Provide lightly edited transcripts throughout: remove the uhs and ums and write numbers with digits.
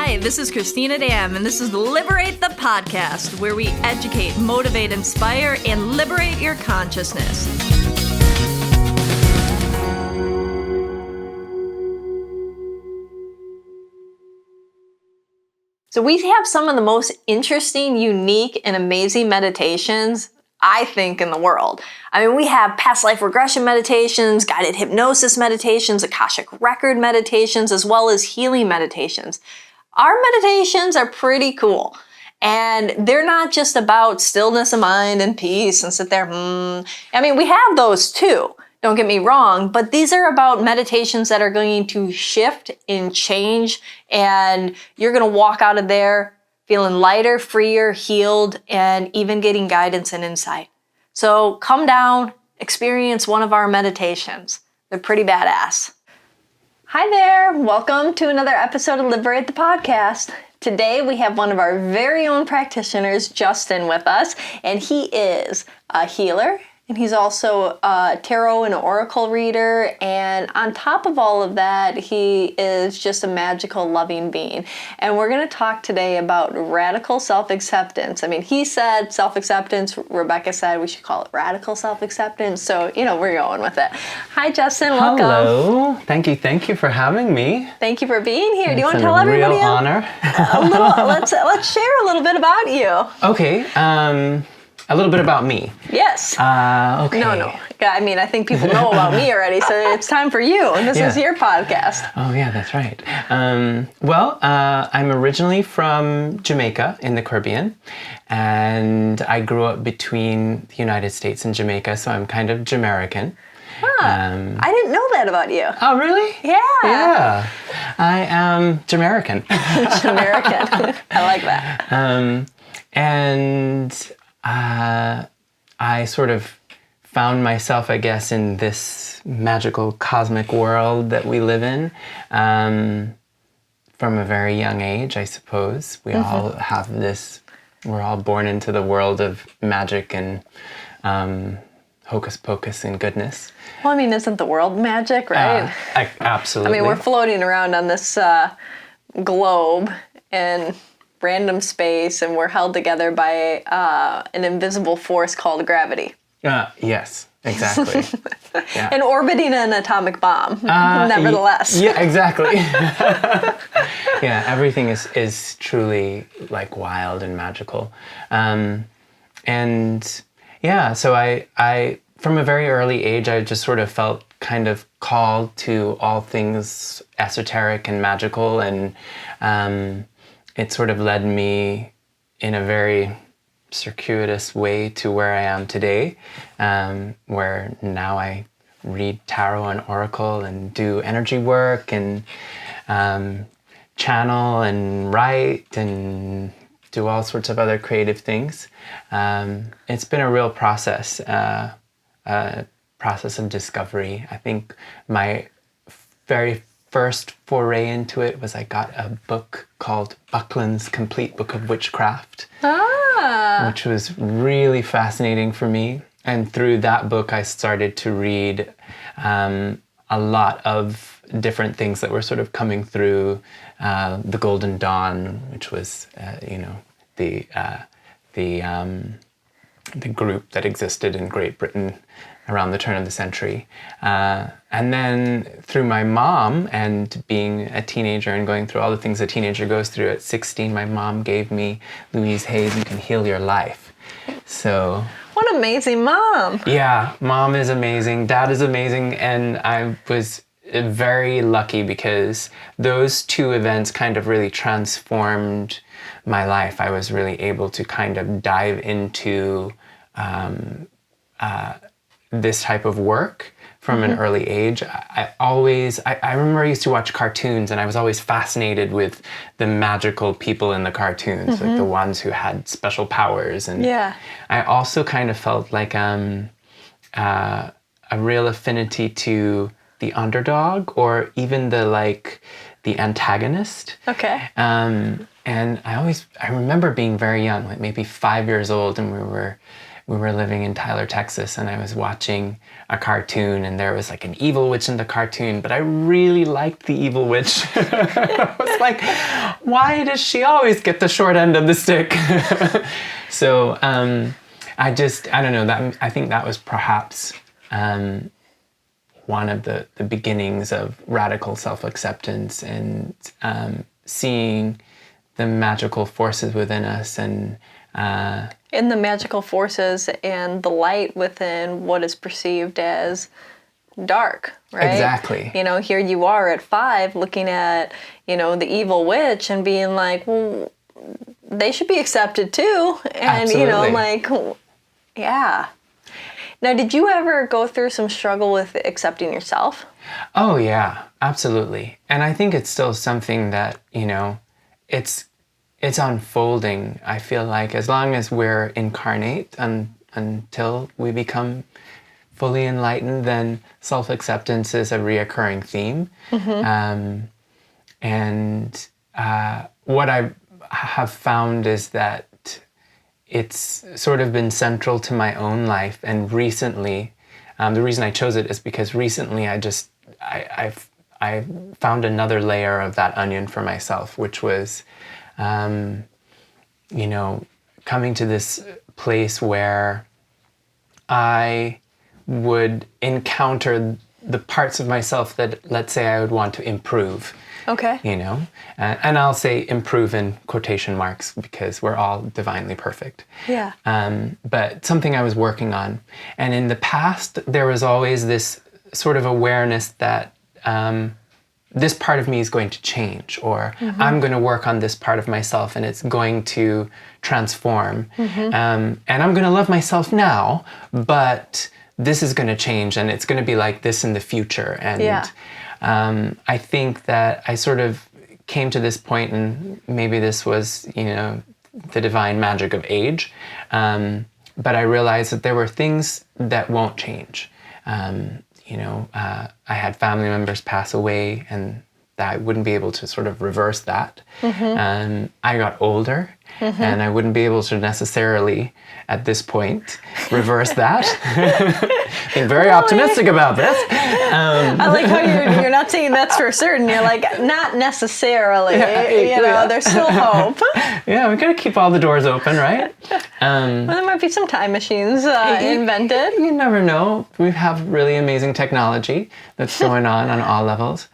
Hi, this is Cristina Dam, and this is Liberate the Podcast, where we educate, motivate, inspire, and liberate your consciousness. So we have some of the most interesting, unique, and amazing meditations, I think, in the world. I mean, we have past life regression meditations, guided hypnosis meditations, Akashic record meditations, as well as healing meditations. Our meditations are pretty cool. And they're not just about stillness of mind and peace and sit there, I mean, we have those too. Don't get me wrong, but these are about meditations that are going to shift and change, and you're going to walk out of there feeling lighter, freer, healed, and even getting guidance and insight. So come down, experience one of our meditations. They're pretty badass. Hi there, welcome to another episode of Liberate the Podcast. Today we have one of our very own practitioners, JUSTIIN, with us, and he is a healer. And he's also a tarot and oracle reader. And on top of all of that, he is just a magical, loving being. And we're going to talk today about radical self-acceptance. I mean, he said self-acceptance. Rebecca said we should call it radical self-acceptance. So, we're going with it. Hi, JUSTIIN. Welcome. Hello. Thank you for having me. Thank you for being here. Do you want to tell everybody? It's a real honor. Let's share a little bit about you. Okay. A little bit about me. Yes. Okay. No. I mean, I think people know about me already, so it's time for you, and this is your podcast. Oh, yeah, that's right. I'm originally from Jamaica in the Caribbean, and I grew up between the United States and Jamaica, so I'm kind of Jamaican. I didn't know that about you. Oh, really? Yeah. Yeah. I am Jamaican. Jamaican. I like that. I sort of found myself, I guess, in this magical cosmic world that we live in from a very young age, I suppose. We all have this, we're all born into the world of magic and hocus pocus and goodness. Well, I mean, isn't the world magic, right? Absolutely. I mean, we're floating around on this globe and random space, and we're held together by an invisible force called gravity. Yes, exactly. Yeah. And orbiting an atomic bomb, nevertheless. Yeah, exactly. Yeah, everything is truly like wild and magical. So I from a very early age, I just sort of felt kind of called to all things esoteric and magical, and it sort of led me in a very circuitous way to where I am today, where now I read tarot and oracle and do energy work and channel and write and do all sorts of other creative things. It's been a real process, a process of discovery. I think my very first foray into it was I got a book called Buckland's Complete Book of Witchcraft, which was really fascinating for me. And through that book, I started to read a lot of different things that were sort of coming through the Golden Dawn, which was, the group that existed in Great Britain around the turn of the century. And then through my mom and being a teenager and going through all the things a teenager goes through at 16, my mom gave me Louise Hay's You Can Heal Your Life. So... What an amazing mom. Yeah, mom is amazing, dad is amazing, and I was very lucky because those two events kind of really transformed my life. I was really able to kind of dive into this type of work from an early age. I remember I used to watch cartoons, and I was always fascinated with the magical people in the cartoons, like the ones who had special powers. And I also kind of felt like a real affinity to the underdog, or even the antagonist. Okay. And I remember being very young, like maybe 5 years old, and we we were living in Tyler, Texas, and I was watching a cartoon, and there was like an evil witch in the cartoon, but I really liked the evil witch. I was like, why does she always get the short end of the stick? So I don't know, I think that was perhaps one of the beginnings of radical self-acceptance and seeing the magical forces within us and in the magical forces and the light within what is perceived as dark, right? Exactly. You know, here you are at 5 looking at, you know, the evil witch and being like, well, they should be accepted too. And, Absolutely. you know, like, yeah. Now, did you ever go through some struggle with accepting yourself? Oh, yeah, absolutely. And I think it's still something that, you know, it's unfolding. I feel like as long as we're incarnate until we become fully enlightened, then self-acceptance is a reoccurring theme. And what I have found is that it's sort of been central to my own life. And recently, the reason I chose it is because recently I found another layer of that onion for myself, which was, you know, coming to this place where I would encounter the parts of myself that, let's say, I would want to improve. Okay. You know, and I'll say improve in quotation marks because we're all divinely perfect. Yeah. But something I was working on. And in the past, there was always this sort of awareness that this part of me is going to change, or I'm going to work on this part of myself and it's going to transform. And I'm going to love myself now, but this is going to change and it's going to be like this in the future. And I think that I sort of came to this point, and maybe this was, you know, the divine magic of age, but I realized that there were things that won't change. You know, I had family members pass away, and that I wouldn't be able to sort of reverse that. I got older, and I wouldn't be able to necessarily, at this point, reverse that. Being very optimistic about this. I like how you're not saying that's for certain. You're like, not necessarily. You know, there's still hope. Yeah, we gotta keep all the doors open, right? Well, there might be some time machines invented. You never know. We have really amazing technology that's going on all levels.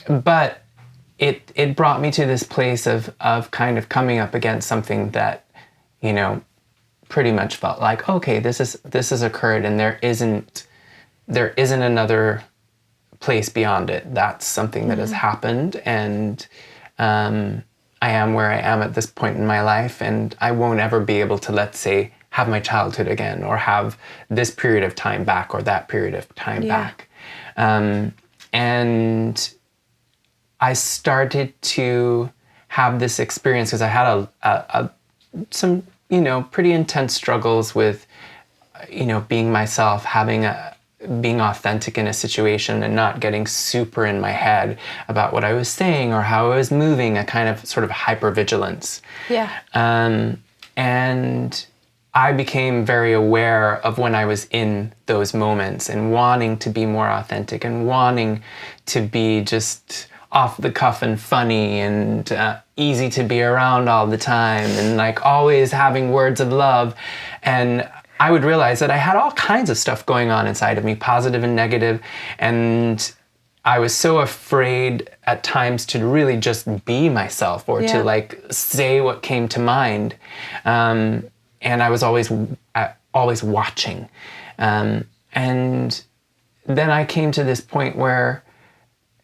But it brought me to this place of kind of coming up against something that, you know, pretty much felt like, okay, this has occurred, and there isn't another place beyond it. That's something that has happened, and I am where I am at this point in my life, and I won't ever be able to, let's say, have my childhood again, or have this period of time back, or that period of time back. And I started to have this experience because I had some, you know, pretty intense struggles with, you know, being myself, being authentic in a situation and not getting super in my head about what I was saying or how I was moving, a kind of sort of hypervigilance. Yeah. And I became very aware of when I was in those moments and wanting to be more authentic and wanting to be just off the cuff and funny and easy to be around all the time and like always having words of love. And I would realize that I had all kinds of stuff going on inside of me, positive and negative. And I was so afraid at times to really just be myself or to like say what came to mind. And I was always watching. And then I came to this point where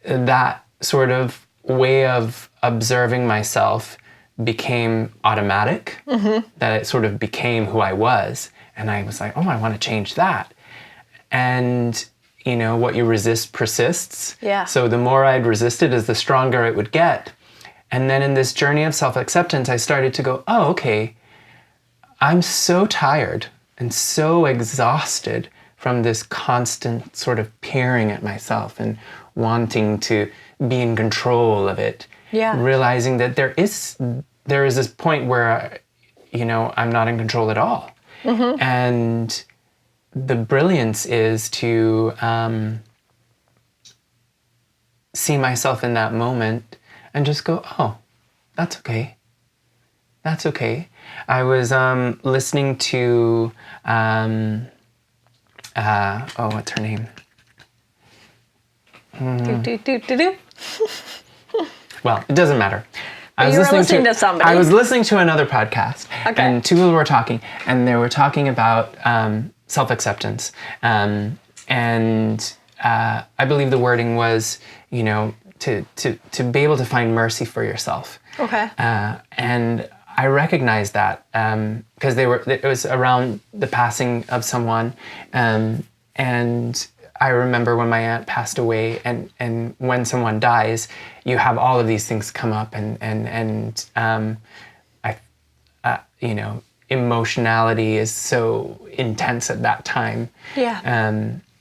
that sort of way of observing myself became automatic, that it sort of became who I was. And I was like, oh, I want to change that. And, you know, what you resist persists. Yeah. So the more I'd resist it, the stronger it would get. And then in this journey of self-acceptance, I started to go, oh, okay, I'm so tired and so exhausted from this constant sort of peering at myself and wanting to be in control of it. Yeah. Realizing that there is this point where, you know, I'm not in control at all. And the brilliance is to see myself in that moment and just go, oh, that's okay. That's okay. I was listening to, what's her name? Well, it doesn't matter. You were listening to somebody. I was listening to another podcast, Okay. and two people were talking, and they were talking about self-acceptance. And I believe the wording was, to be able to find mercy for yourself. Okay. And I recognized that because it was around the passing of someone, and I remember when my aunt passed away, and when someone dies, you have all of these things come up, and emotionality is so intense at that time. Yeah.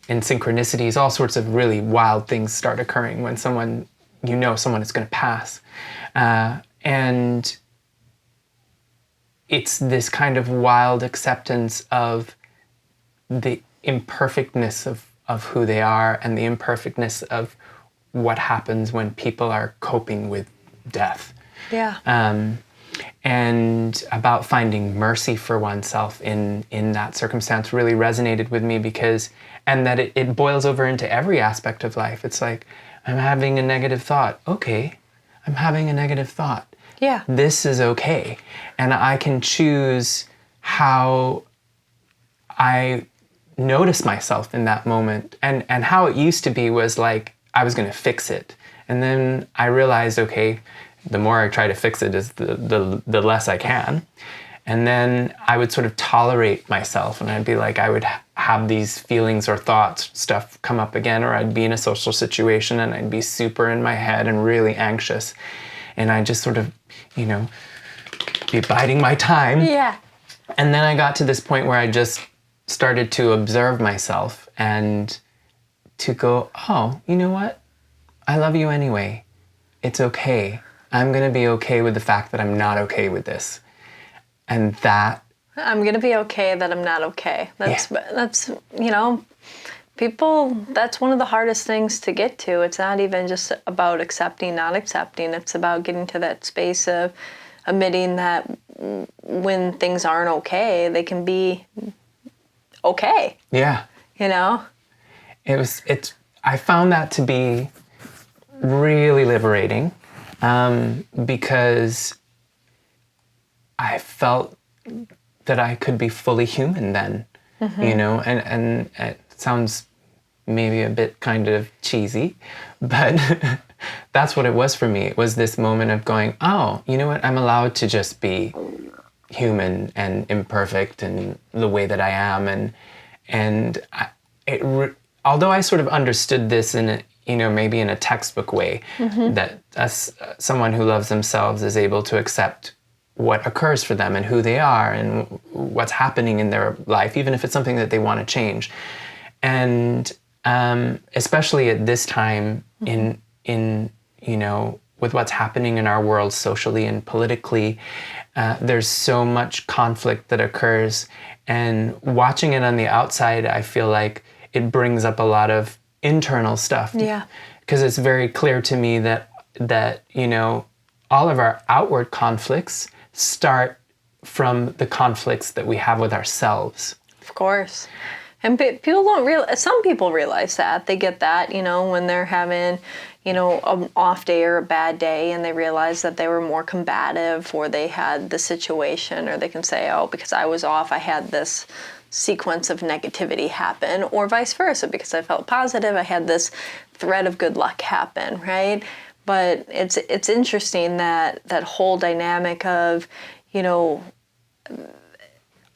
And synchronicities, all sorts of really wild things start occurring when someone is going to pass, and it's this kind of wild acceptance of the imperfectness of who they are and the imperfectness of what happens when people are coping with death. Yeah. And about finding mercy for oneself in that circumstance really resonated with me and that it boils over into every aspect of life. It's like, I'm having a negative thought. Okay, I'm having a negative thought. Yeah. This is okay. And I can choose how I notice myself in that moment. And how it used to be was like, I was going to fix it. And then I realized, okay, the more I try to fix it is the less I can. And then I would sort of tolerate myself, and I'd be like, I would have these feelings or thoughts, stuff come up again, or I'd be in a social situation and I'd be super in my head and really anxious. And I just sort of, be biding my time. Yeah. And then I got to this point where I just started to observe myself and to go, oh, you know what? I love you anyway. It's okay. I'm going to be okay with the fact that I'm not okay with this. And that... I'm going to be okay that I'm not okay. That's people, that's one of the hardest things to get to. It's not even just about accepting, not accepting. It's about getting to that space of admitting that when things aren't okay, they can be okay. Yeah. I found that to be really liberating because I felt that I could be fully human then, and it sounds maybe a bit kind of cheesy, but that's what it was for me. It was this moment of going, oh, you know what? I'm allowed to just be human and imperfect and the way that I am. Although I sort of understood this in maybe in a textbook way, that someone who loves themselves is able to accept what occurs for them and who they are and what's happening in their life, even if it's something that they want to change. And especially at this time in with what's happening in our world socially and politically, there's so much conflict that occurs. And watching it on the outside, I feel like it brings up a lot of internal stuff. Yeah. Because it's very clear to me that all of our outward conflicts start from the conflicts that we have with ourselves. Of course. And people don't realize, some people realize that. They get that, when they're having, an off day or a bad day, and they realize that they were more combative, or they had the situation, or they can say, oh, because I was off, I had this sequence of negativity happen, or vice versa, because I felt positive, I had this thread of good luck happen, right? But it's interesting that whole dynamic of,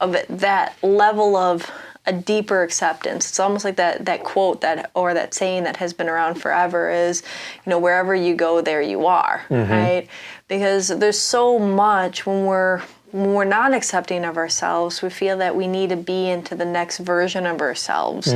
of that level of a deeper acceptance. It's almost like that quote or that saying that has been around forever is, wherever you go, there you are, right? Because there's so much when we're not accepting of ourselves, we feel that we need to be into the next version of ourselves,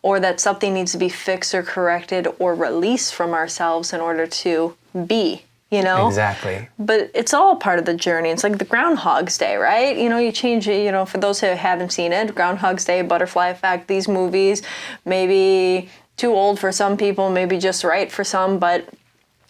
or that something needs to be fixed or corrected or released from ourselves in order to be, Exactly. But it's all part of the journey. It's like the Groundhog's Day, right? You change it, for those who haven't seen it, Groundhog's Day, Butterfly Effect, these movies, maybe too old for some people, maybe just right for some, but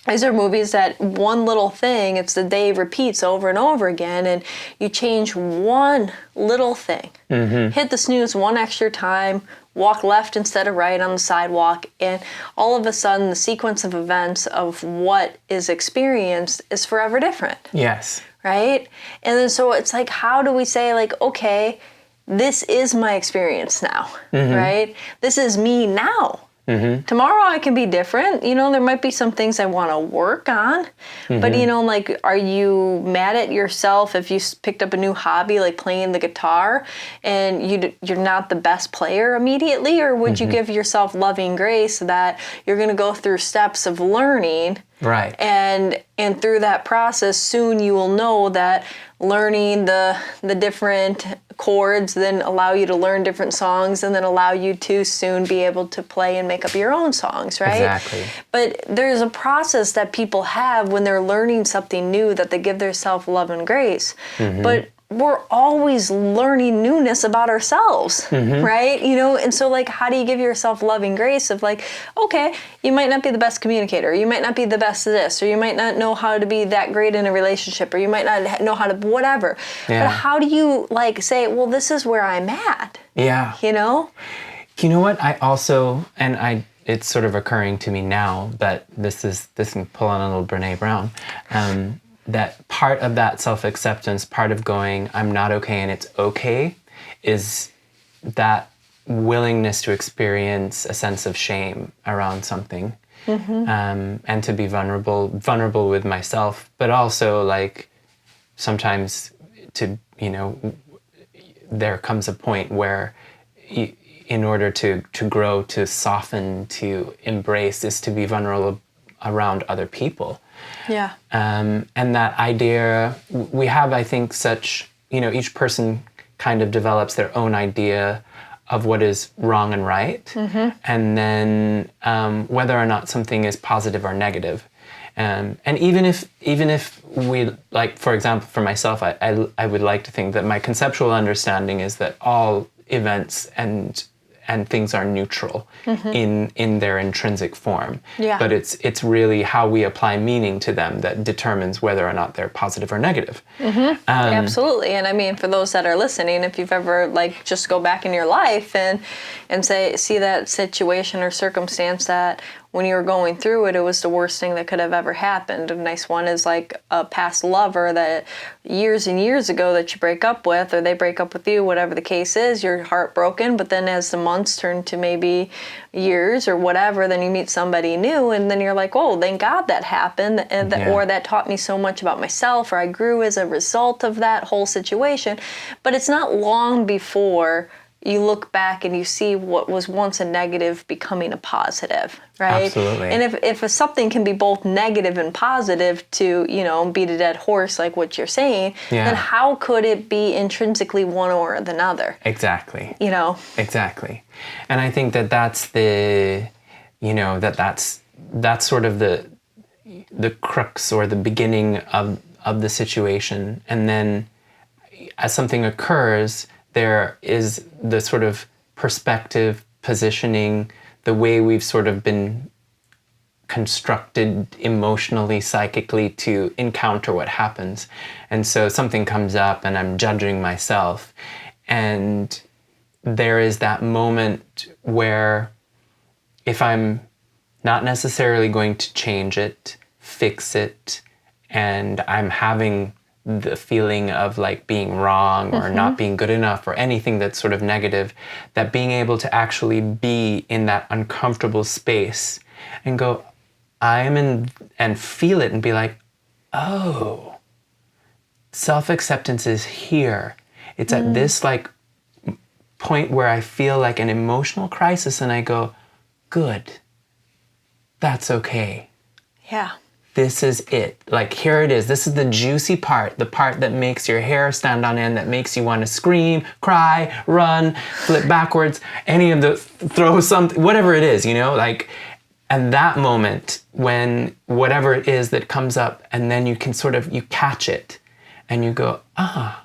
these are movies that one little thing, it's the day repeats over and over again, and you change one little thing. Hit the snooze one extra time, walk left instead of right on the sidewalk, and all of a sudden the sequence of events of what is experienced is forever different. Yes. Right? And then so it's like, how do we say, like, okay, this is my experience now, right? This is me now. Tomorrow I can be different. There might be some things I want to work on. But, like, are you mad at yourself if you picked up a new hobby, like playing the guitar, and you're not the best player immediately? Or would you give yourself loving grace that you're going to go through steps of learning? Right. And through that process, soon you will know that learning the different chords then allow you to learn different songs, and then allow you to soon be able to play and make up your own songs, right? Exactly. But there's a process that people have when they're learning something new that they give themselves love and grace. But we're always learning newness about ourselves, right? And so, like, how do you give yourself loving grace of, like, okay, you might not be the best communicator, you might not be the best at this, or you might not know how to be that great in a relationship, or you might not know how to whatever. Yeah. But how do you, like, say, well, this is where I'm at? Yeah. You know what? I also, it's sort of occurring to me now, but this can pull on a little Brene Brown. That part of that self-acceptance, part of going, I'm not okay and it's okay, is that willingness to experience a sense of shame around something, and to be vulnerable with myself, but also, like, sometimes there comes a point where in order to grow, to soften, to embrace, is to be vulnerable around other people. Yeah. And that idea, we have, I think, such, each person kind of develops their own idea of what is wrong and right, and then whether or not something is positive or negative. And even if we, like, for example, for myself, I would like to think that my conceptual understanding is that all events and things are neutral in their intrinsic form. Yeah. But it's really how we apply meaning to them that determines whether or not they're positive or negative. Absolutely. And I mean, for those that are listening, if you've ever, like, just go back in your life and see that situation or circumstance that when you were going through it, it was the worst thing that could have ever happened. A nice one is, like, a past lover that years and years ago that you break up with, or they break up with you, whatever the case is, you're heartbroken, but then as the months turn to maybe years or whatever, then you meet somebody new, and then you're like, oh, thank God that happened, or that taught me so much about myself, or I grew as a result of that whole situation. But it's not long before you look back and you see what was once a negative becoming a positive, right? Absolutely. And if something can be both negative and positive, to, beat a dead horse like what you're saying, then how could it be intrinsically one or the other? Exactly. Exactly. And I think that that's the, that's sort of the crux or the beginning of the situation. And then as something occurs, there is the sort of perspective, positioning, the way we've sort of been constructed emotionally, psychically to encounter what happens. And so something comes up and I'm judging myself. And there is that moment where if I'm not necessarily going to change it, fix it, and I'm having the feeling of, like, being wrong or not being good enough or anything that's sort of negative, that being able to actually be in that uncomfortable space and go, I'm in, and feel it and be like, oh, self-acceptance is here. It's at this, like, point where I feel like an emotional crisis and I go, good, that's okay. Yeah. This is it. Like, here it is. This is the juicy part, the part that makes your hair stand on end, that makes you want to scream, cry, run, flip backwards, any of the, throw something, whatever it is, like, And that moment when whatever it is that comes up, and then you can sort of, you catch it and you go, I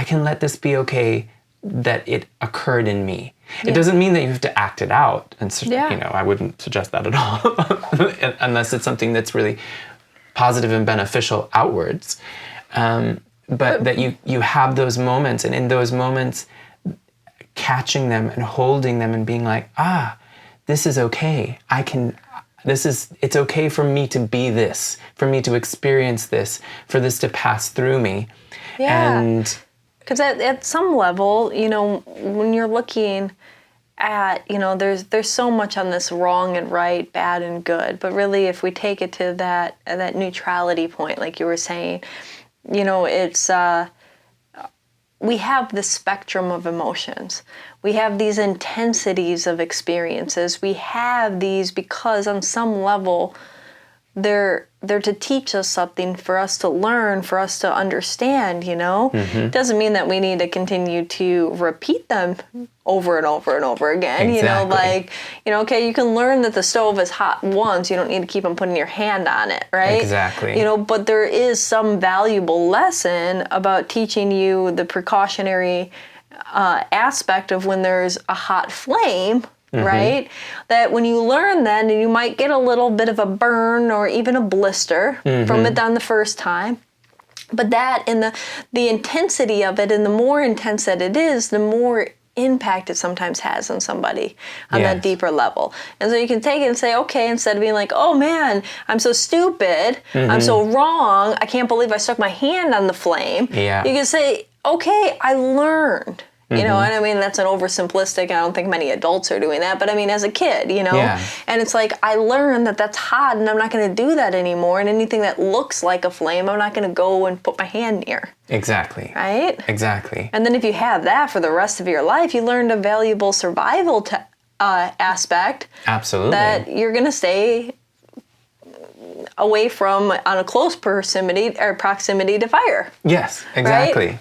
can let this be okay that it occurred in me. It doesn't mean that you have to act it out. And you know, I wouldn't suggest that at all unless it's something that's really positive and beneficial outwards. But that you have those moments, and in those moments, catching them and holding them and being like, this is okay. It's okay for me to be this, for me to experience this, for this to pass through me. Yeah. And because at some level, you know, when you're looking at, you know, there's so much on this wrong and right, bad and good. But really, if we take it to that neutrality point, like you were saying, you know, it's we have this spectrum of emotions. We have these intensities of experiences. We have these because on some level they're to teach us something, for us to learn, for us to understand, you know? Mm-hmm. Doesn't mean that we need to continue to repeat them over and over and over again. Exactly. You know, like, you know, okay, you can learn that the stove is hot once. You don't need to keep on putting your hand on it, right? Exactly. You know, but there is some valuable lesson about teaching you the precautionary aspect of when there's a hot flame, right? That when you learn that, and you might get a little bit of a burn or even a blister from it on the first time. But that and the intensity of it, and the more intense that it is, the more impact it sometimes has on somebody on that deeper level. And so you can take it and say, okay, instead of being like, oh man, I'm so stupid, I'm so wrong, I can't believe I stuck my hand on the flame. Yeah. You can say, okay, I learned. You know, and I mean, that's an oversimplistic, I don't think many adults are doing that, but I mean, as a kid, you know, and it's like, I learned that that's hot and I'm not going to do that anymore. And anything that looks like a flame, I'm not going to go and put my hand near. Exactly. Right? Exactly. And then if you have that for the rest of your life, you learned a valuable survival aspect. Absolutely. That you're going to stay away from on a close proximity to fire. Yes, exactly. Right?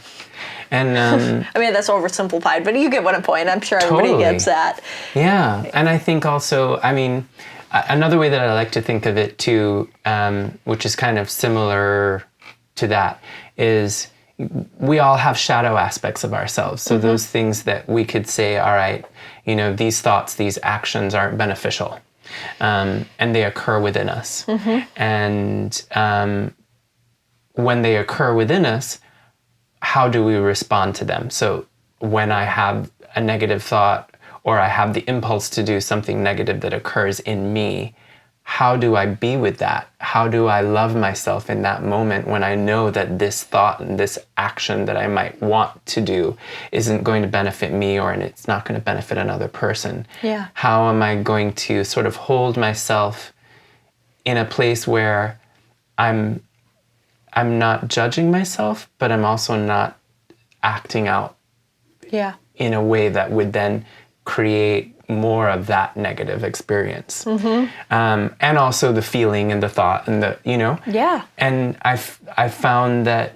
And I mean, that's oversimplified, but you get what I'm pointing. I'm sure everybody gets that. Yeah, and I think also, I mean, another way that I like to think of it too, which is kind of similar to that, is we all have shadow aspects of ourselves. So those things that we could say, all right, you know, these thoughts, these actions aren't beneficial, and they occur within us. And when they occur within us, how do we respond to them? So when I have a negative thought, or I have the impulse to do something negative that occurs in me, how do I be with that? How do I love myself in that moment when I know that this thought and this action that I might want to do isn't going to benefit me, or it's not going to benefit another person? Yeah. How am I going to sort of hold myself in a place where I'm not judging myself, but I'm also not acting out in a way that would then create more of that negative experience. And also the feeling and the thought and the, you know? Yeah. And I found that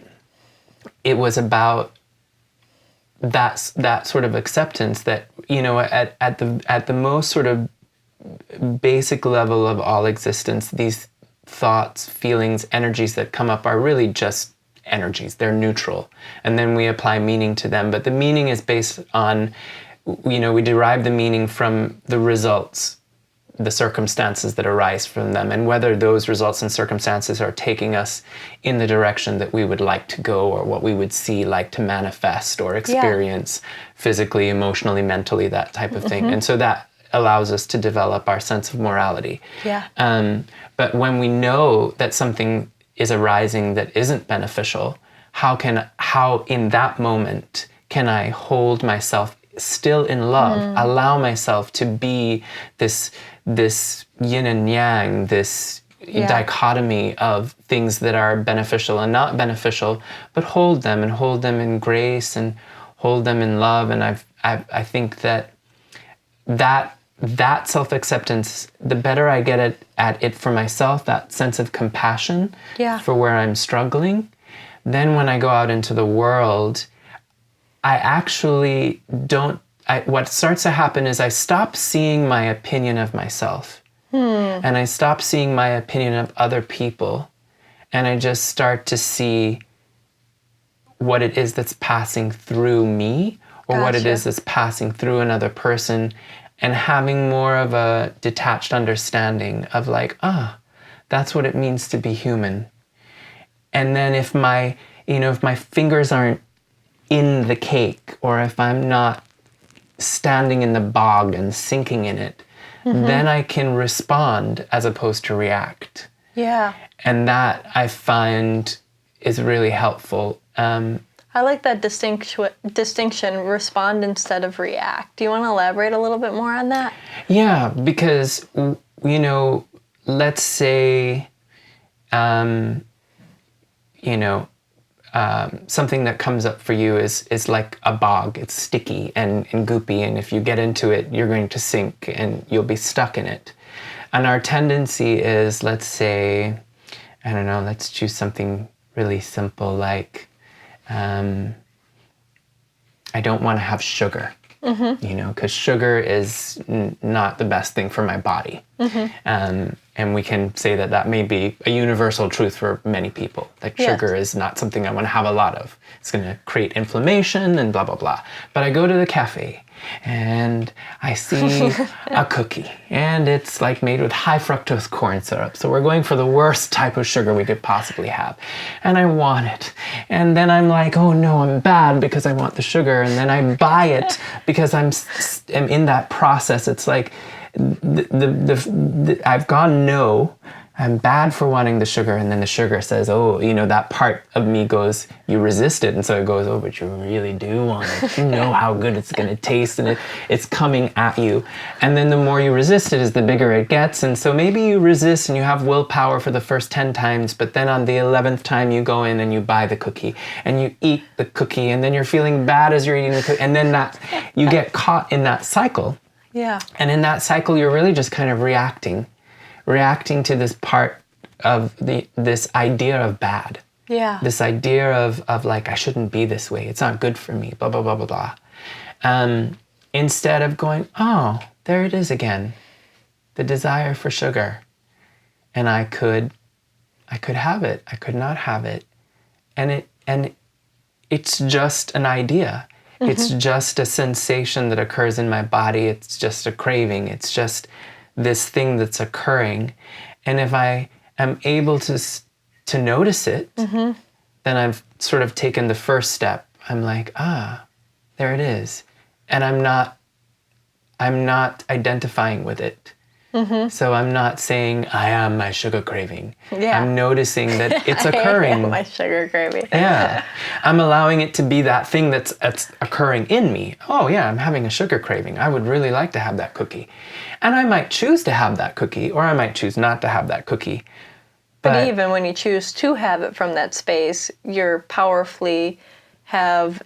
it was about that sort of acceptance that, you know, at the most sort of basic level of all existence, these thoughts, feelings, energies that come up are really just energies. They're neutral. And then we apply meaning to them. But the meaning is based on, you know, we derive the meaning from the results, the circumstances that arise from them, and whether those results and circumstances are taking us in the direction that we would like to go, or what we would see like to manifest or experience physically, emotionally, mentally, that type of thing. And so that allows us to develop our sense of morality. But when we know that something is arising that isn't beneficial, how in that moment can I hold myself still in love, allow myself to be this yin and yang, this dichotomy of things that are beneficial and not beneficial, but hold them in grace and hold them in love. And I think that self-acceptance, the better I get at it for myself, that sense of compassion for where I'm struggling, then when I go out into the world, I what starts to happen is I stop seeing my opinion of myself. And I stop seeing my opinion of other people. And I just start to see what it is that's passing through me, or what it is that's passing through another person, and having more of a detached understanding of like, that's what it means to be human. And then if my fingers aren't in the cake, or if I'm not standing in the bog and sinking in it, then I can respond as opposed to react. Yeah. And that I find is really helpful. I like that distinction, respond instead of react. Do you want to elaborate a little bit more on that? Yeah, because, let's say, something that comes up for you is like a bog. It's sticky and goopy, and if you get into it, you're going to sink and you'll be stuck in it. And our tendency is, let's say, I don't know, let's choose something really simple like, I don't want to have sugar, because sugar is not the best thing for my body. And we can say that may be a universal truth for many people. Like sugar is not something I want to have a lot of. It's going to create inflammation and blah, blah, blah. But I go to the cafe and I see a cookie, and it's like made with high fructose corn syrup. So we're going for the worst type of sugar we could possibly have. And I want it. And then I'm like, oh no, I'm bad because I want the sugar. And then I buy it because I'm in that process. It's like, I've gone no, I'm bad for wanting the sugar, and then the sugar says, that part of me goes, you resist it, and so it goes, but you really do want it. You know how good it's going to taste, and it's coming at you. And then the more you resist it is the bigger it gets, and so maybe you resist and you have willpower for the first 10 times, but then on the 11th time you go in and you buy the cookie, and you eat the cookie, and then you're feeling bad as you're eating the cookie, and then you get caught in that cycle. Yeah. And in that cycle, you're really just kind of reacting to this part of this idea of bad. Yeah. This idea of like, I shouldn't be this way. It's not good for me, blah, blah, blah, blah, blah. Instead of going, there it is again. The desire for sugar. And I could have it. I could not have it. And it's just an idea. It's just a sensation that occurs in my body. It's just a craving. It's just this thing that's occurring. And if I am able to notice it, then I've sort of taken the first step. I'm like, there it is. And I'm not identifying with it. So I'm not saying, I am my sugar craving. Yeah. I'm noticing that it's occurring. I am my sugar craving. Yeah. I'm allowing it to be that thing that's occurring in me. Oh yeah, I'm having a sugar craving. I would really like to have that cookie. And I might choose to have that cookie, or I might choose not to have that cookie. But even when you choose to have it from that space, you're powerfully have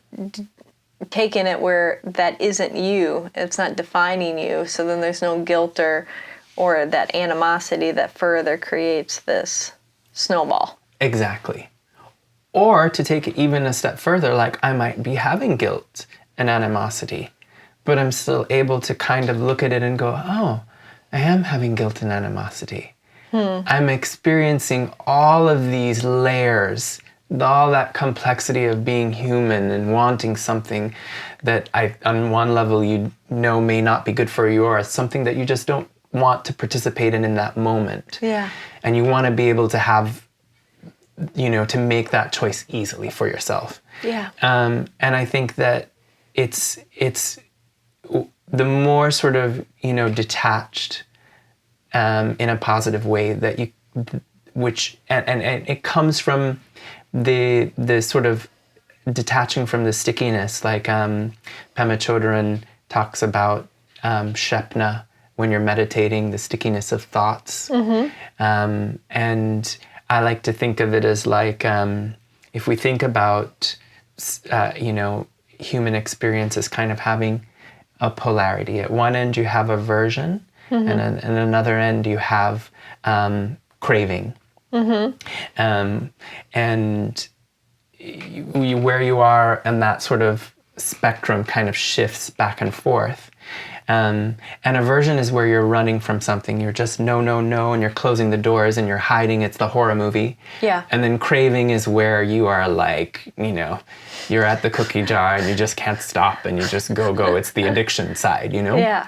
taken it where that isn't you. It's not defining you. So then there's no guilt or that animosity that further creates this snowball. Exactly. Or to take it even a step further, like I might be having guilt and animosity, but I'm still able to kind of look at it and go, I am having guilt and animosity. I'm experiencing all of these layers, all that complexity of being human and wanting something that on one level may not be good for you, or something that you just don't want to participate in that moment. Yeah. And you want to be able to have, to make that choice easily for yourself. Yeah. And I think that it's the more sort of, detached in a positive way that and it comes from the sort of detaching from the stickiness, like Pema Chodron talks about Shepna, when you're meditating, the stickiness of thoughts. And I like to think of it as like, if we think about, human experience as kind of having a polarity. At one end you have aversion, and at another end you have craving. And where you are in that sort of spectrum kind of shifts back and forth. And aversion is where you're running from something. You're just no, no, no, and you're closing the doors and you're hiding. It's the horror movie. Yeah. And then craving is where you are like, you know, you're at the cookie jar and you just can't stop and you just go. It's the addiction side, you know? Yeah.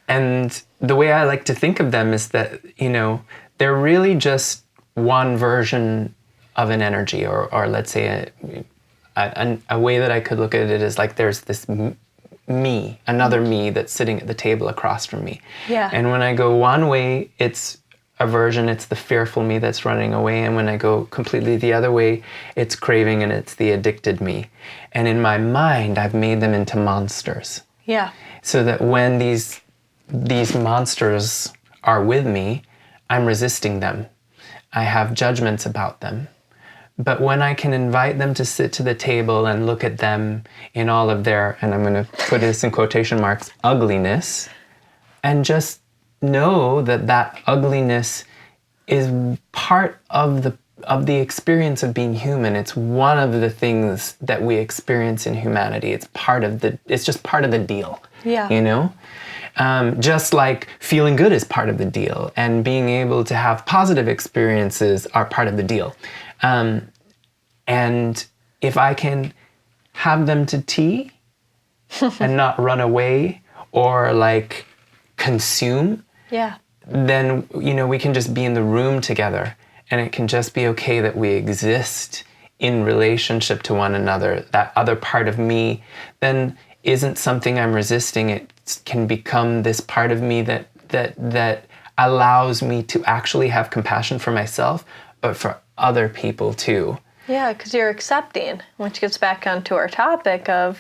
And the way I like to think of them is that, you know, they're really just one version of an energy, or let's say a way that I could look at it is like there's this me, another me that's sitting at the table across from me. Yeah. And when I go one way, it's aversion, it's the fearful me that's running away. And when I go completely the other way, it's craving and it's the addicted me. And in my mind, I've made them into monsters. Yeah. So that when these monsters are with me, I'm resisting them. I have judgments about them. But when I can invite them to sit to the table and look at them in all of their, and I'm going to put this in quotation marks, ugliness, and just know that that ugliness is part of the experience of being human. It's one of the things that we experience in humanity. It's just part of the deal. Yeah. You know? Just like feeling good is part of the deal, and being able to have positive experiences are part of the deal. And if I can have them to tea and not run away or like consume, Yeah. then, you know, we can just be in the room together, and it can just be okay that we exist in relationship to one another. That other part of me then isn't something I'm resisting. It can become this part of me that allows me to actually have compassion for myself, but for other people too. Yeah, because you're accepting, which gets back onto our topic of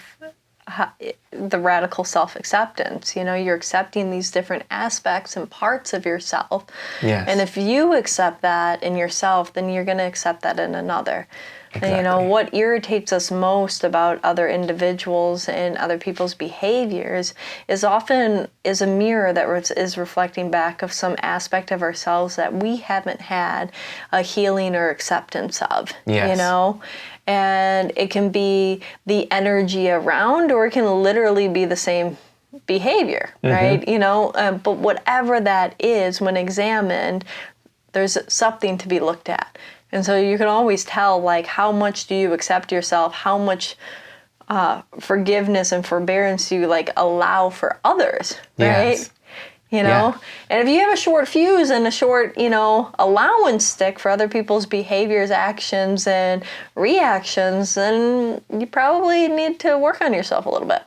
the radical self-acceptance. You know, you're accepting these different aspects and parts of yourself. Yes. And if you accept that in yourself, then you're going to accept that in another. Exactly. And you know, what irritates us most about other individuals and other people's behaviors is often a mirror that is reflecting back of some aspect of ourselves that we haven't had a healing or acceptance of. Yes. You know? And it can be the energy around, or it can literally be the same behavior, right? You know, but whatever that is, when examined, there's something to be looked at. And so you can always tell, like, how much do you accept yourself? How much forgiveness and forbearance do you, like, allow for others, right? Yes. You know? Yeah. And if you have a short fuse and a short, you know, allowance stick for other people's behaviors, actions, and reactions, then you probably need to work on yourself a little bit.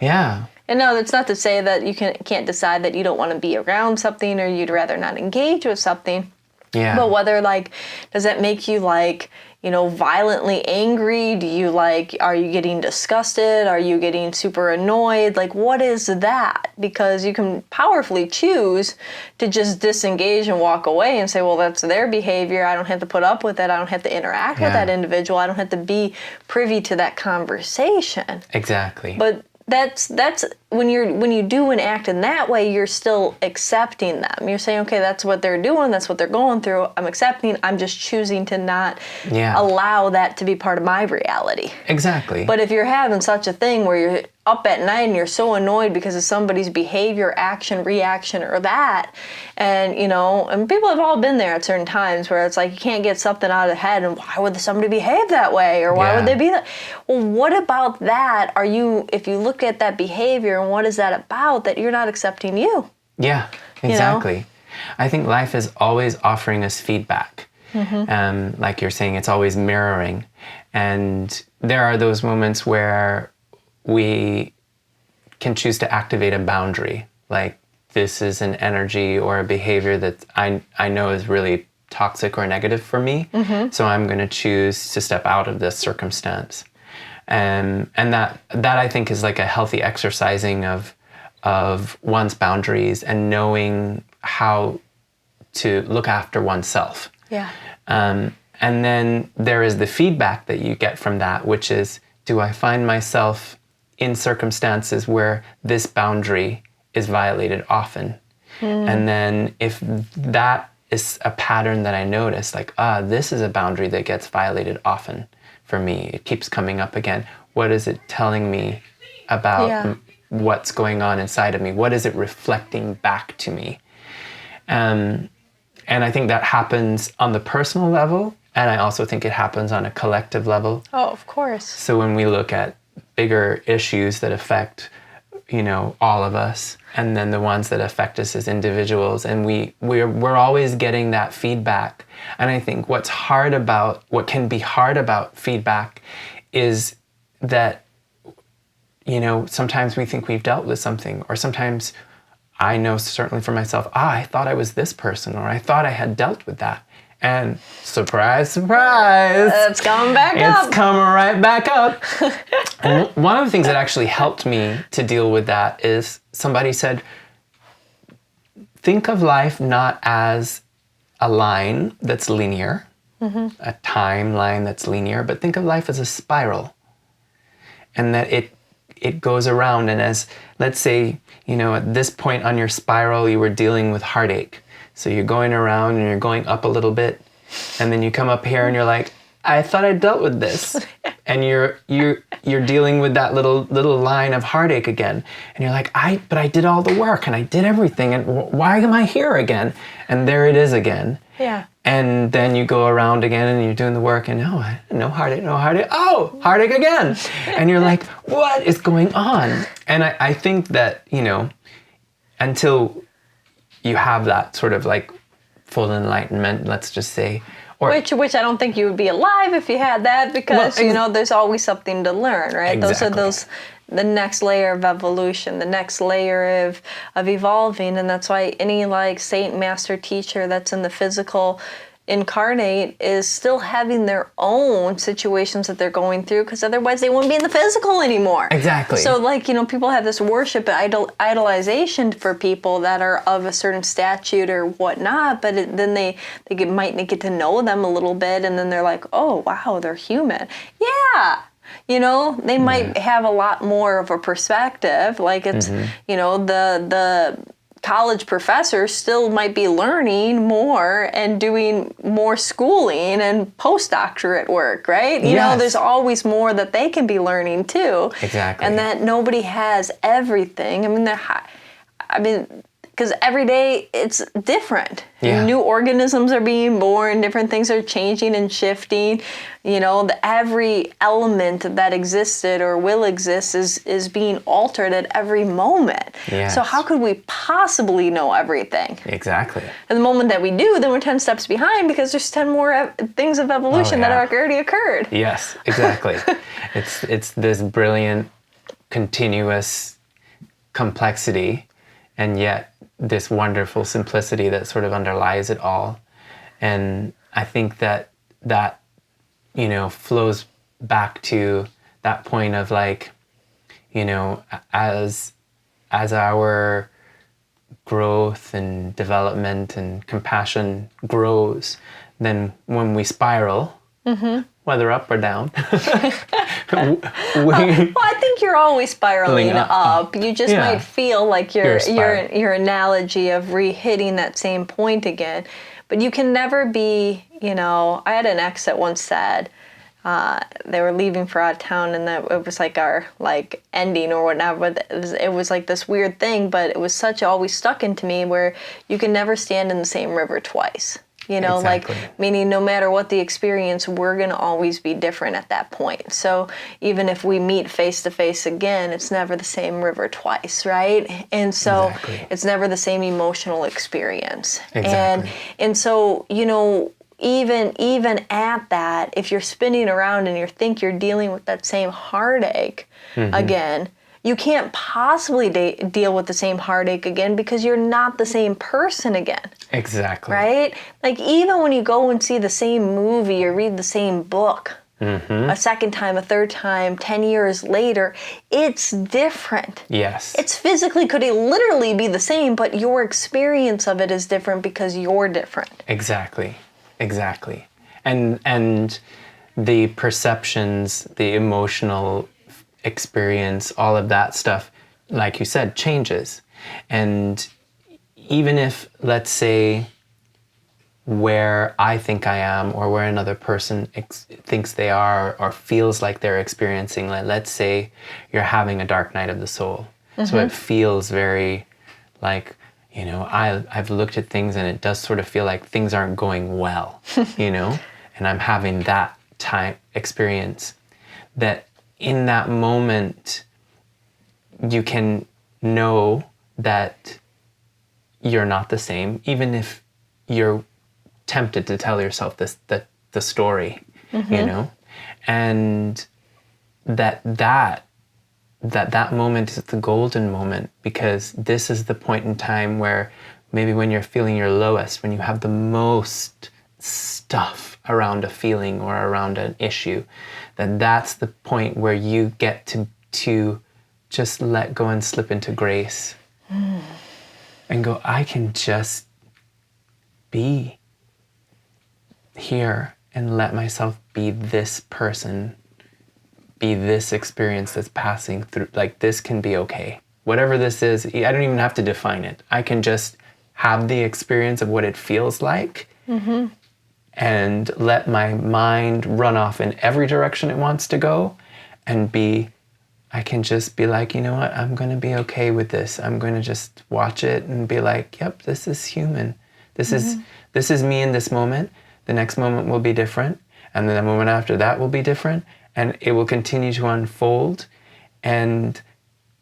Yeah. And no, that's not to say that you can't decide that you don't want to be around something or you'd rather not engage with something. Yeah. But whether, like, does that make you, like, you know, violently angry? Do you, like, are you getting disgusted? Are you getting super annoyed? Like, what is that? Because you can powerfully choose to just disengage and walk away and say, well, that's their behavior. I don't have to put up with it. I don't have to interact with that individual. I don't have to be privy to that conversation. Exactly. But that's when you do and act in that way, you're still accepting them. You're saying, okay, that's what they're doing, that's what they're going through. I'm accepting. I'm just choosing to not allow that to be part of my reality. Exactly. But if you're having such a thing where you're up at night and you're so annoyed because of somebody's behavior, action, reaction, or that, and you know, and people have all been there at certain times where it's like you can't get something out of the head, and why would somebody behave that way, or why would they be that? Well, what about that? If you look at that behavior and what is that about, that you're not accepting you? Yeah, exactly. You know? I think life is always offering us feedback. Like you're saying, it's always mirroring. And there are those moments where we can choose to activate a boundary. Like, this is an energy or a behavior that I know is really toxic or negative for me. So I'm going to choose to step out of this circumstance. And that I think is like a healthy exercising of one's boundaries and knowing how to look after oneself. Yeah. And then there is the feedback that you get from that, which is, do I find myself in circumstances where this boundary is violated often? And then if that is a pattern that I notice, like, this is a boundary that gets violated often for me, it keeps coming up again. What is it telling me about Yeah. what's going on inside of me? What is it reflecting back to me? And I think that happens on the personal level, and I also think it happens on a collective level. Oh, of course. So when we look at bigger issues that affect, all of us, and then the ones that affect us as individuals, and we're always getting that feedback. And I think what can be hard about feedback is that, sometimes we think we've dealt with something, or sometimes I know certainly for myself, I thought I was this person, or I thought I had dealt with that. And surprise, surprise. It's coming back up. It's coming right back up. And one of the things that actually helped me to deal with that is somebody said, think of life not as a line that's linear, a timeline that's linear, but think of life as a spiral. And that it goes around, and as, let's say, at this point on your spiral, you were dealing with heartache. So you're going around and you're going up a little bit, and then you come up here and you're like, I thought I dealt with this. And you're dealing with that little line of heartache again. And you're like, but I did all the work and I did everything, and why am I here again? And there it is again. Yeah. And then you go around again and you're doing the work, and no heartache. Oh, heartache again. And you're like, what is going on? And I think that, until you have that sort of like full enlightenment, let's just say. Which I don't think you would be alive if you had that, because, there's always something to learn, right? Exactly. The next layer of evolution, the next layer of evolving. And that's why any like saint, master, teacher that's in the physical incarnate is still having their own situations that they're going through, because otherwise they wouldn't be in the physical anymore. Exactly. So people have this worship idolization for people that are of a certain statute or whatnot, but then they might get to know them a little bit, and then they're like, oh wow, they're human. Yeah. They might have a lot more of a perspective. Like it's, the college professor still might be learning more and doing more schooling and postdoctorate work, right? Yes. There's always more that they can be learning too. Exactly. And that nobody has everything. Because every day it's different. Yeah. New organisms are being born, different things are changing and shifting. Every element that existed or will exist is being altered at every moment. Yes. So how could we possibly know everything? Exactly. And the moment that we do, then we're 10 steps behind, because there's 10 more things of evolution that have already occurred. Yes, exactly. It's this brilliant, continuous complexity, and yet this wonderful simplicity that sort of underlies it all. And I think that flows back to that point of like, as our growth and development and compassion grows, then when we spiral, whether up or down, well, I think you're always spiraling up. You just might feel like your analogy of re-hitting that same point again. But you can never be, I had an ex that once said, they were leaving for out of town, and that it was like our ending or whatever. But it was like this weird thing, but it was always stuck into me, where you can never stand in the same river twice. Exactly. Meaning no matter what the experience, we're going to always be different at that point. So even if we meet face to face again, it's never the same river twice, right? And so It's never the same emotional experience. Exactly. And so, even at that, if you're spinning around and you think you're dealing with that same heartache again, you can't possibly deal with the same heartache again, because you're not the same person again. Exactly. Right? Like even when you go and see the same movie or read the same book, a second time, a third time, 10 years later, it's different. Yes. It's physically could literally be the same, but your experience of it is different because you're different. Exactly. And the perceptions, the emotional experience, all of that stuff, like you said, changes. And even if, let's say, where I think I am or where another person thinks they are or feels like they're experiencing. Like, let's say you're having a dark night of the soul. So it feels very like, you know, I've looked at things and it does sort of feel like things aren't going well, you know, and I'm having that time experience. That in that moment, you can know that you're not the same, even if you're tempted to tell yourself the story, you know, and that moment is the golden moment, because this is the point in time where maybe when you're feeling your lowest, when you have the most stuff around a feeling or around an issue, that's the point where you get to just let go and slip into grace and go, I can just be here and let myself be this person, be this experience that's passing through. Like, this can be okay. Whatever this is, I don't even have to define it. I can just have the experience of what it feels like and let my mind run off in every direction it wants to go, and I can just be like, you know what, I'm going to be okay with this. I'm going to just watch it and be like, yep, this is human. This is me in this moment. The next moment will be different. And then the moment after that will be different. And it will continue to unfold. And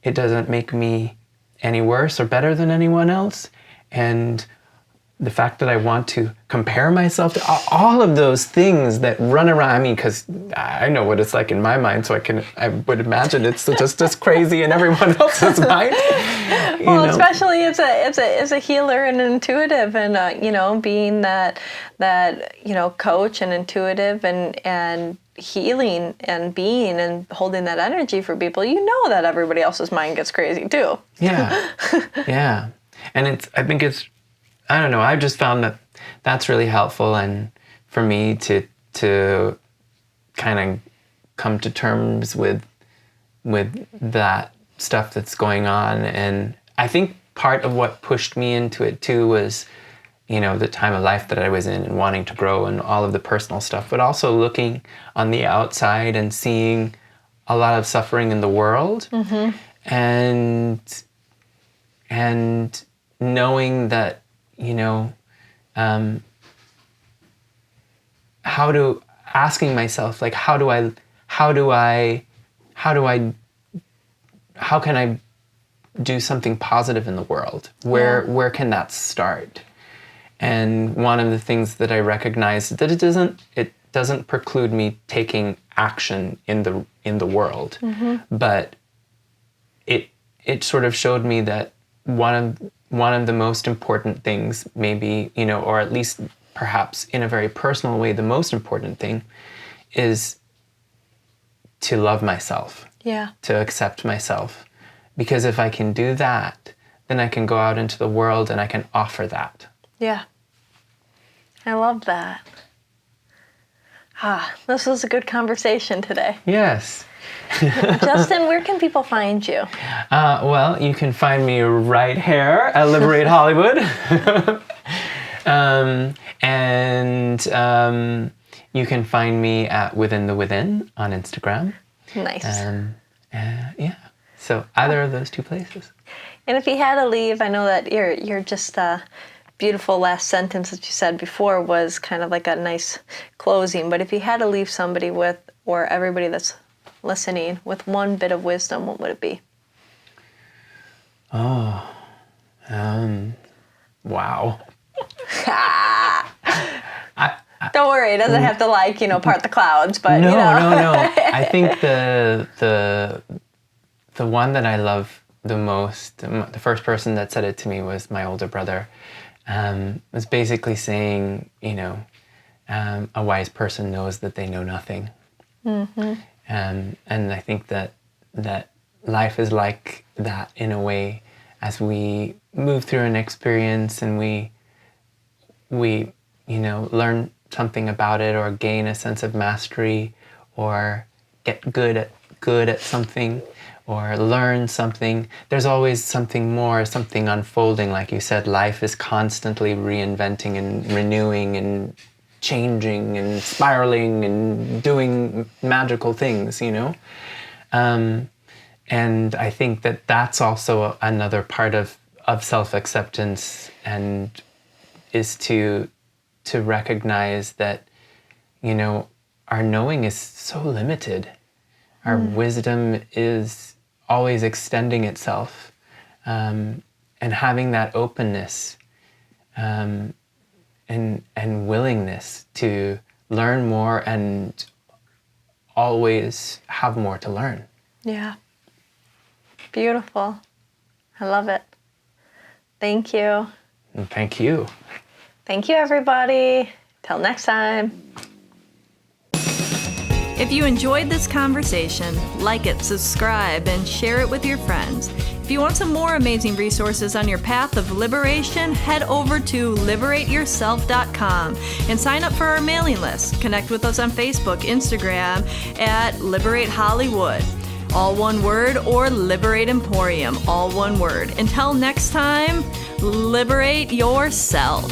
it doesn't make me any worse or better than anyone else. And the fact that I want to compare myself to all of those things that run around, I mean, because I know what it's like in my mind, so I would imagine it's just as crazy in everyone else's mind. Well, especially as a healer and intuitive, and you know, being that you know, coach and intuitive and healing and being and holding that energy for people, you know that everybody else's mind gets crazy too. Yeah, yeah, and I think it's. I don't know, I've just found that that's really helpful, and for me to kind of come to terms with that stuff that's going on. And I think part of what pushed me into it too was, you know, the time of life that I was in and wanting to grow and all of the personal stuff, but also looking on the outside and seeing a lot of suffering in the world, and knowing that, you know, asking myself, like, how can I do something positive in the world? Where can that start? And one of the things that I recognize is that it doesn't preclude me taking action in the world, but it sort of showed me that one of the most important things, maybe, you know, or at least perhaps in a very personal way, the most important thing is to love myself. Yeah. To accept myself. Because if I can do that, then I can go out into the world and I can offer that. Yeah. I love that. This was a good conversation today. Yes. Justin, where can people find you? Well, you can find me right here at Liberate Hollywood. And you can find me at Within the Within on Instagram. Nice. Yeah. So either of those two places. And if you had to leave, I know that you're just beautiful last sentence that you said before was kind of like a nice closing. But if you had to leave somebody with, or everybody that's listening, with one bit of wisdom, what would it be? Oh, wow. Don't worry, it doesn't have to part the clouds, but no, you know. No. I think the one that I love the most, the first person that said it to me was my older brother. Was basically saying, you know, a wise person knows that they know nothing. And I think that life is like that in a way, as we move through an experience and we you know, learn something about it or gain a sense of mastery or get good at something, or learn something, there's always something more, something unfolding. Like you said, life is constantly reinventing and renewing and changing and spiraling and doing magical things, you know? And I think that that's also another part of self-acceptance, and is to recognize that, you know, our knowing is so limited. Our wisdom is always extending itself, and having that openness and willingness to learn more and always have more to learn. Yeah. Beautiful. I love it. Thank you. And thank you. Thank you, everybody. Till next time. If you enjoyed this conversation, like it, subscribe, and share it with your friends. If you want some more amazing resources on your path of liberation, head over to liberateyourself.com and sign up for our mailing list. Connect with us on Facebook, Instagram at Liberate Hollywood, all one word, or Liberate Emporium, all one word. Until next time, liberate yourself.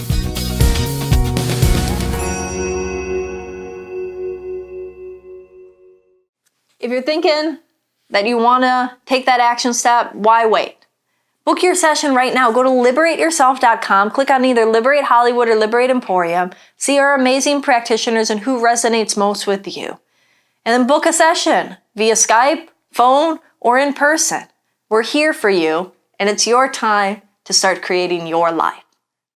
If you're thinking that you want to take that action step, why wait? Book your session right now. Go to liberateyourself.com, click on either Liberate Hollywood or Liberate Emporium, see our amazing practitioners and who resonates most with you. And then book a session via Skype, phone, or in person. We're here for you, and it's your time to start creating your life.